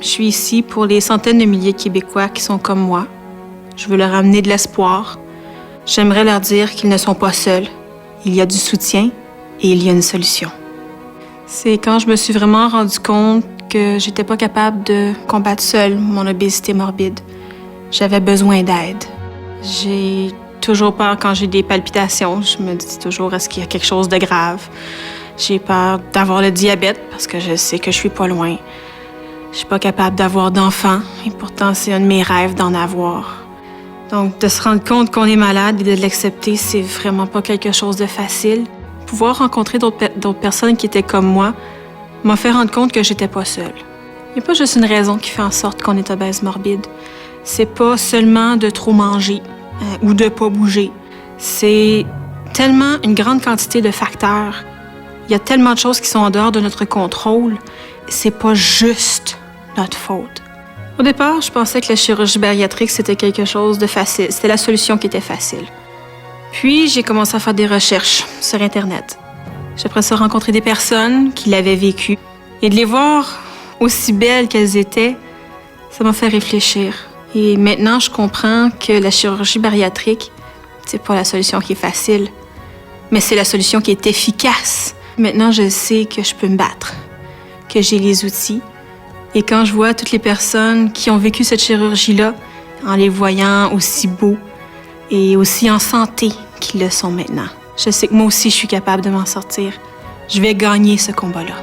Je suis ici pour les centaines de milliers de Québécois qui sont comme moi. Je veux leur amener de l'espoir. J'aimerais leur dire qu'ils ne sont pas seuls. Il y a du soutien et il y a une solution. C'est quand je me suis vraiment rendu compte que j'étais pas capable de combattre seule mon obésité morbide. J'avais besoin d'aide. J'ai toujours peur quand j'ai des palpitations. Je me dis toujours, est-ce qu'il y a quelque chose de grave? J'ai peur d'avoir le diabète parce que je sais que je suis pas loin. Je suis pas capable d'avoir d'enfants et pourtant c'est un de mes rêves d'en avoir. Donc de se rendre compte qu'on est malade et de l'accepter, c'est vraiment pas quelque chose de facile. Pouvoir rencontrer d'autres personnes qui étaient comme moi m'a fait rendre compte que j'étais pas seule. Il n'y a pas juste une raison qui fait en sorte qu'on est obèse morbide. C'est pas seulement de trop manger ou de pas bouger. C'est tellement une grande quantité de facteurs. Il y a tellement de choses qui sont en dehors de notre contrôle. C'est pas juste notre faute. Au départ, je pensais que la chirurgie bariatrique, c'était quelque chose de facile. C'était la solution qui était facile. Puis, j'ai commencé à faire des recherches sur Internet. J'ai après ça rencontré des personnes qui l'avaient vécu. Et de les voir aussi belles qu'elles étaient, ça m'a fait réfléchir. Et maintenant, je comprends que la chirurgie bariatrique, c'est pas la solution qui est facile, mais c'est la solution qui est efficace. Maintenant, je sais que je peux me battre, que j'ai les outils. Et quand je vois toutes les personnes qui ont vécu cette chirurgie-là, en les voyant aussi beaux et aussi en santé qu'ils le sont maintenant, je sais que moi aussi, je suis capable de m'en sortir. Je vais gagner ce combat-là.